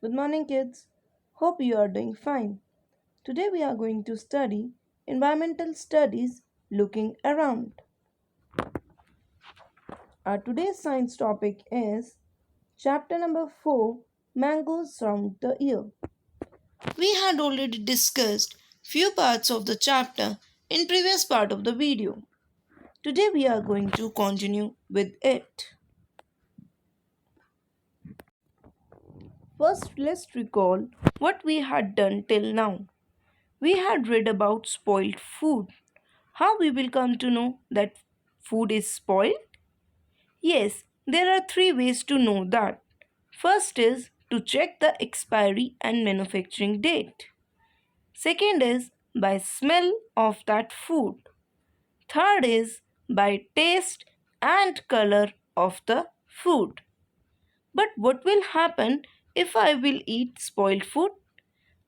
Good morning, kids. Hope you are doing fine. Today we are going to study environmental studies looking around. Our today's science topic is chapter number 4 Mangoes Round the Year. We had already discussed few parts of the chapter in previous part of the video. Today we are going to continue with it. First, let's recall what we had done till now. We had read about spoiled food. How we will come to know that food is spoiled? Yes, there are three ways to know that. First is to check the expiry and manufacturing date. Second is by smell of that food. Third is by taste and color of the food. But what will happen if I will eat spoiled food?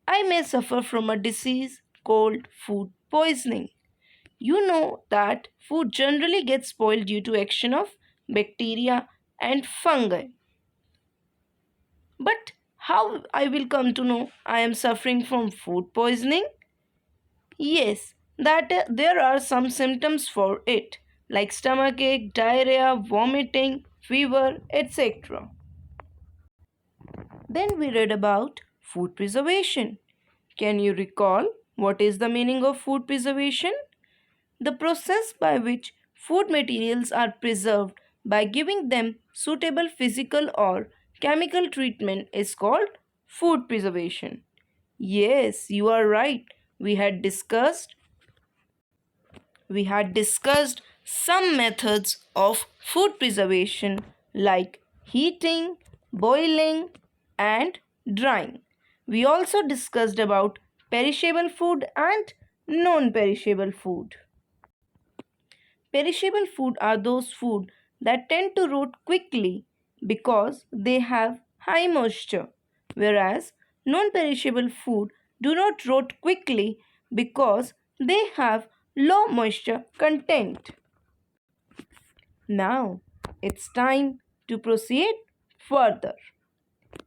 I may suffer from a disease called food poisoning. You know that food generally gets spoiled due to action of bacteria and fungi. But how I will come to know I am suffering from food poisoning? Yes, that there are some symptoms for it like stomachache, diarrhea, vomiting, fever, etc. Then we read about food preservation. Can you recall what is the meaning of food preservation? The process by which food materials are preserved by giving them suitable physical or chemical treatment is called food preservation. Yes, you are right. We had discussed some methods of food preservation like heating, boiling and drying. We also discussed about perishable food and non-perishable food. Perishable food are those food that tend to rot quickly because they have high moisture, whereas non-perishable food do not rot quickly because they have low moisture content. Now, it's time to proceed further.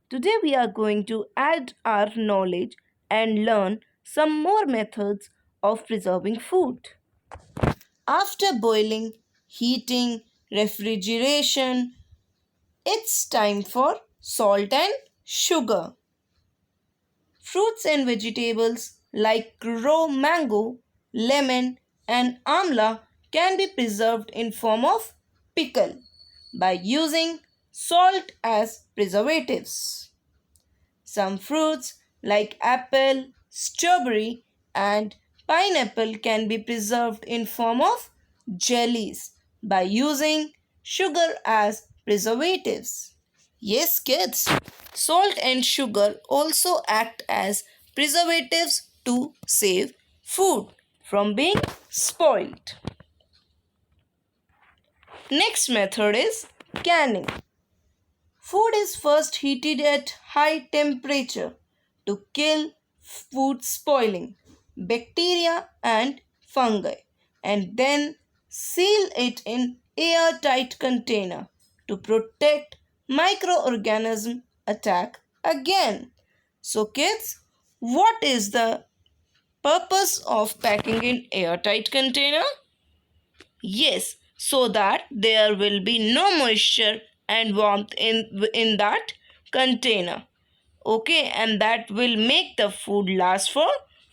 Today we are going to add our knowledge and learn some more methods of preserving food. After boiling, heating, refrigeration, it's time for salt and sugar. Fruits and vegetables like raw mango, lemon and amla can be preserved in form of pickle by using salt as preservatives. Some fruits like apple, strawberry and pineapple can be preserved in form of jellies by using sugar as preservatives. Yes, kids, salt and sugar also act as preservatives to save food from being spoiled. Next method is canning. Food is first heated at high temperature to kill food spoiling, bacteria and fungi, and then seal it in airtight container to protect microorganism attack again. So kids, what is the purpose of packing in airtight container? Yes, so that there will be no moisture and warmth in that container. Okay, and that will make the food last for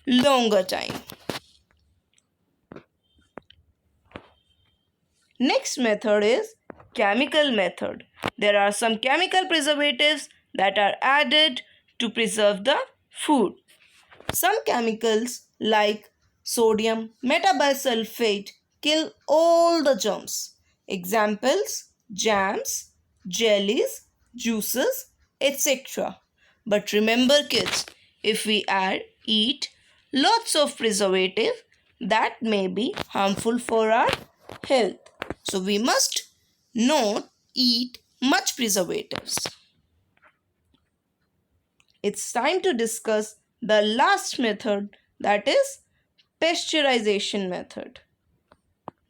longer time. Next method is chemical method. There are some chemical preservatives that are added to preserve the food. Some chemicals like sodium metabisulfate kill all the germs. Examples jams, jellies, juices, etc. But remember kids, if we eat lots of preservative, that may be harmful for our health. So we must not eat much preservatives. It's time to discuss the last method, that is pasteurization method.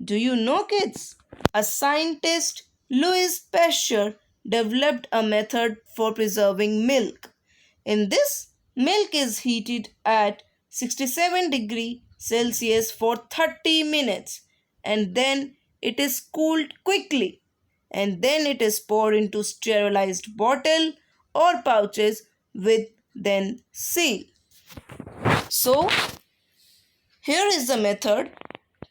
Do you know kids? A scientist, Louis Pasteur, developed a method for preserving milk. In this, milk is heated at 67 degree Celsius for 30 minutes and then it is cooled quickly and then it is poured into sterilized bottle or pouches with then seal. So here is the method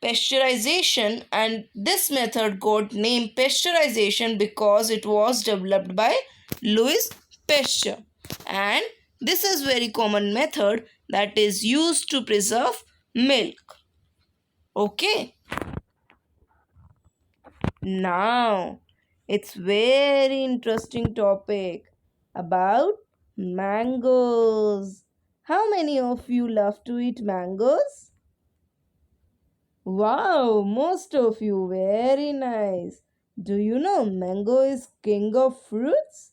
pasteurization, and this method got named pasteurization because it was developed by Louis Pasteur, and this is very common method that is used to preserve milk. Okay, now it's very interesting topic about mangoes. How many of you love to eat mangoes? Wow, most of you, very nice. Do you know mango is king of fruits?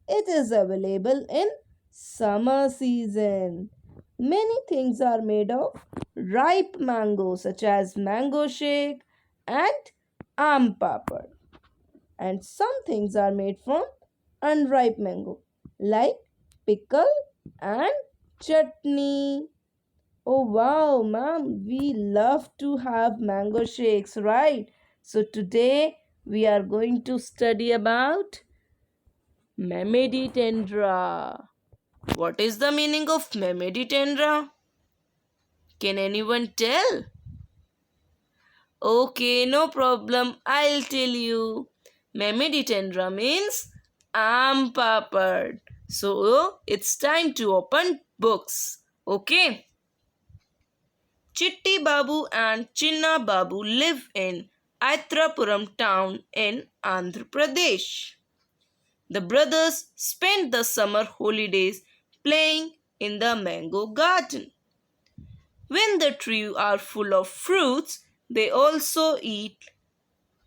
It is available in summer season. Many things are made of ripe mango such as mango shake and aam papad. And some things are made from unripe mango like pickle and chutney. Oh wow, ma'am, we love to have mango shakes, right? So today we are going to study about Memeditendra. What is the meaning of Memeditendra? Can anyone tell? Okay, no problem. I'll tell you. Memeditendra means aam papad. So it's time to open books. Okay. Chitti Babu and Chinna Babu live in Aitrapuram town in Andhra Pradesh. The brothers spend the summer holidays playing in the mango garden. When the trees are full of fruits, they also eat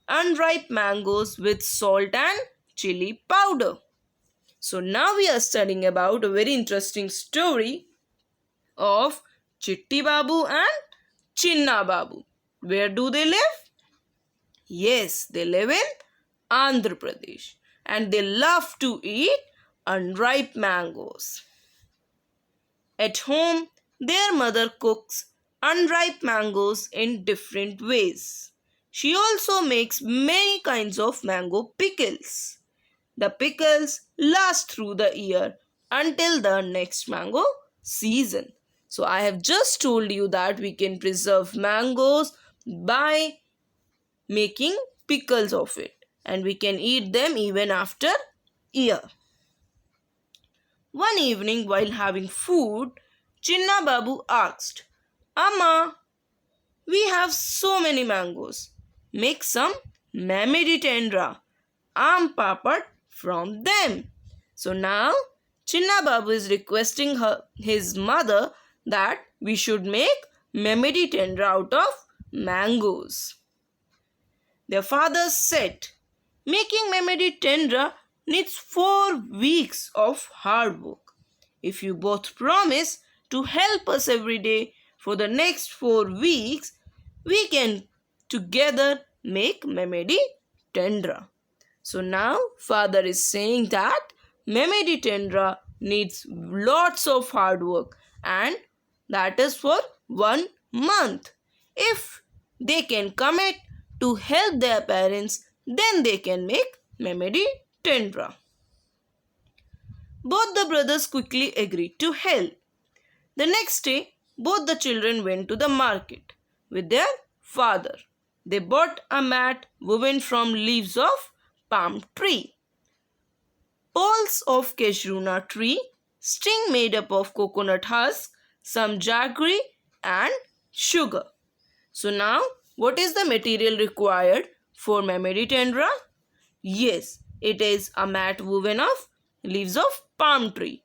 unripe mangoes with salt and chili powder. So now we are studying about a very interesting story of Chitti Babu and Chinna Babu. Where do they live? Yes, they live in Andhra Pradesh and they love to eat unripe mangoes. At home, their mother cooks unripe mangoes in different ways. She also makes many kinds of mango pickles. The pickles last through the year until the next mango season. So I have just told you that we can preserve mangoes by making pickles of it and we can eat them even after year. One evening while having food, Chinna Babu asked, Amma, we have so many mangoes. Make some Mamidi Tendra, aam papad from them. So now Chinna Babu is requesting his mother that we should make Mamidi Tendra out of mangoes. Their father said, making Mamidi Tendra needs 4 weeks of hard work. If you both promise to help us every day for the next 4 weeks, we can together make Memedi Tendra. So now father is saying that Memedi Tendra needs lots of hard work and that is for 1 month. If they can commit to help their parents, then they can make Memedi Tendra. Both the brothers quickly agreed to help. The next day, both the children went to the market with their father. They bought a mat woven from leaves of palm tree, poles of cashew tree, string made up of coconut husk, some jaggery and sugar. So now, what is the material required for Memedi Tendra? Yes, it is a mat woven of leaves of palm tree.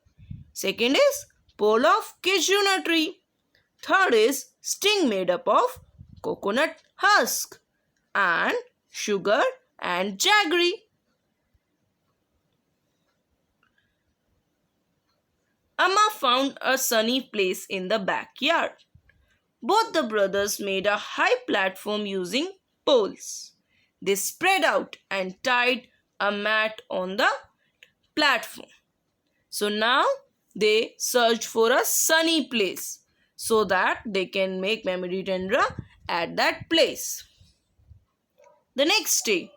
Second is pole of cashew tree. Third is sting made up of coconut husk and sugar and jaggery. Amma found a sunny place in the backyard. Both the brothers made a high platform using poles. They spread out and tied a mat on the platform. So now they searched for a sunny place so that they can make Memedi Tendra at that place. The next day,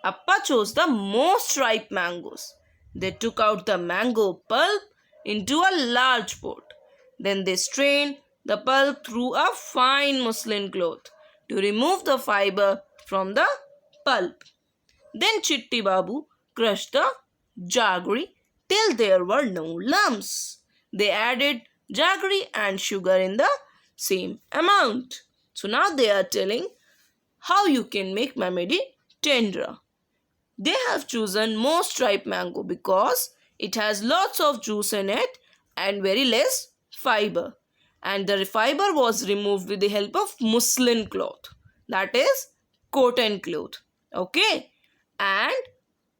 Appa chose the most ripe mangoes. They took out the mango pulp into a large pot. Then they strained the pulp through a fine muslin cloth to remove the fiber from the pulp. Then Chitti Babu crushed the jaggery till there were no lumps. They added jaggery and sugar in the same amount. So now they are telling how you can make Memedi Tendra. They have chosen most ripe mango because it has lots of juice in it and very less fiber. And the fiber was removed with the help of muslin cloth, that is cotton cloth. Okay, and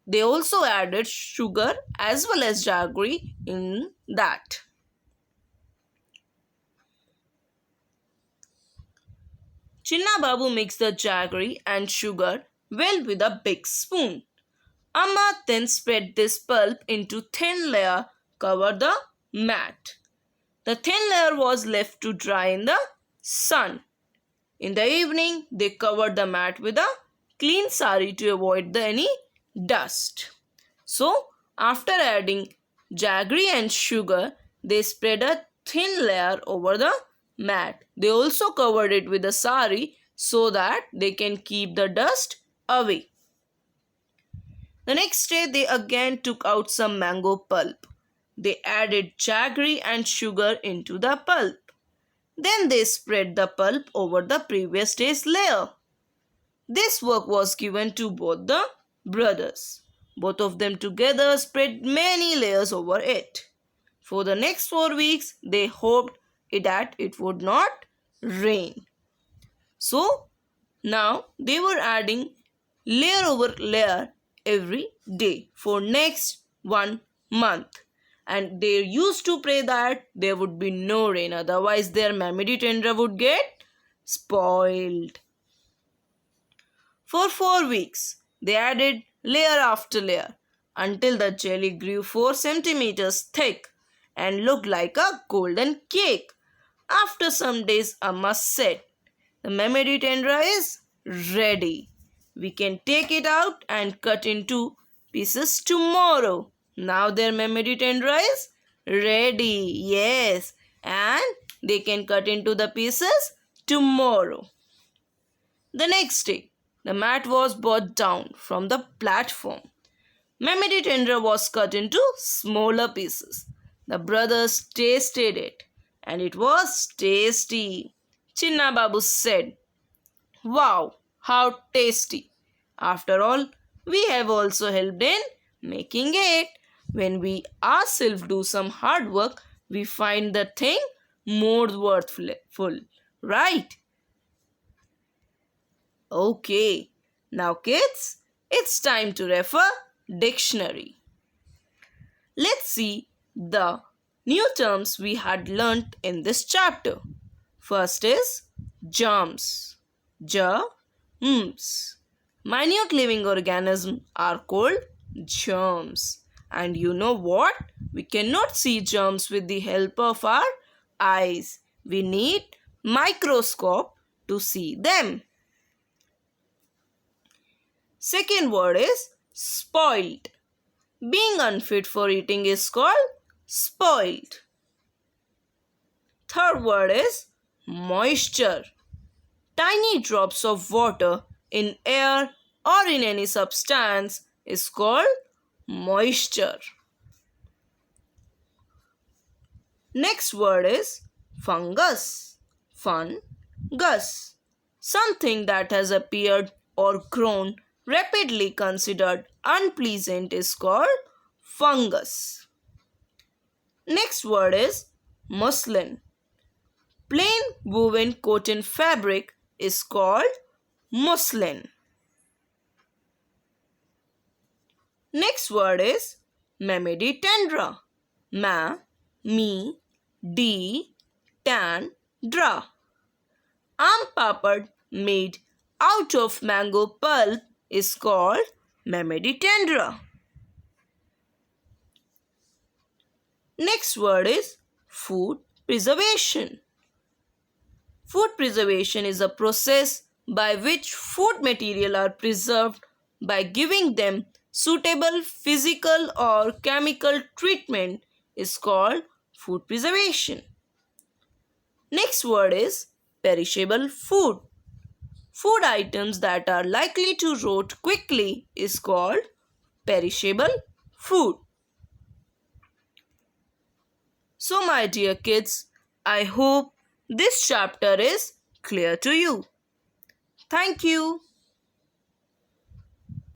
they also added sugar as well as jaggery in that. Chinna Babu mixed the jaggery and sugar well with a big spoon. Amma then spread this pulp into thin layer, covered the mat. The thin layer was left to dry in the sun. In the evening, they covered the mat with a clean sari to avoid any dust. So, after adding jaggery and sugar, they spread a thin layer over the mat. They also covered it with a sari so that they can keep the dust away. The next day, they again took out some mango pulp. They added jaggery and sugar into the pulp. Then they spread the pulp over the previous day's layer. This work was given to both the brothers. Both of them together spread many layers over it. For the next 4 weeks, they hoped that it would not rain. So, now they were adding layer over layer every day for next 1 month. And they used to pray that there would be no rain, otherwise their Memedi Tendra would get spoiled. For 4 weeks, they added layer after layer until the jelly grew 4 centimeters thick and looked like a golden cake. After some days, Amma said, "The Memedi Tendra is ready. We can take it out and cut into pieces tomorrow." Now their Memedi Tendra is ready. Yes, and they can cut into the pieces tomorrow. The next day, the mat was brought down from the platform. Memedi Tendra was cut into smaller pieces. The brothers tasted it, and it was tasty. Chinna Babu said, "Wow, how tasty! After all, we have also helped in making it. When we ourselves do some hard work, we find the thing more worthful, right?" Okay, now kids, it's time to refer dictionary. Let's see the new terms we had learnt in this chapter. First is germs. Germs. Minute living organisms are called germs. And you know what? We cannot see germs with the help of our eyes. We need microscope to see them. Second word is spoiled. Being unfit for eating is called spoiled. Third word is moisture. Tiny drops of water in air or in any substance is called moisture. Next word is fungus. Fungus. Something that has appeared or grown rapidly considered unpleasant is called fungus. Next word is muslin. Plain woven cotton fabric is called muslin. Next word is Memedi Tendra. Ma, me, di, tan, dra. Aam papad made out of mango pulp is called Memedi Tendra. Next word is food preservation. Food preservation is a process by which food material are preserved by giving them suitable physical or chemical treatment is called food preservation. Next word is perishable food. Food items that are likely to rot quickly is called perishable food. So, my dear kids, I hope this chapter is clear to you. Thank you.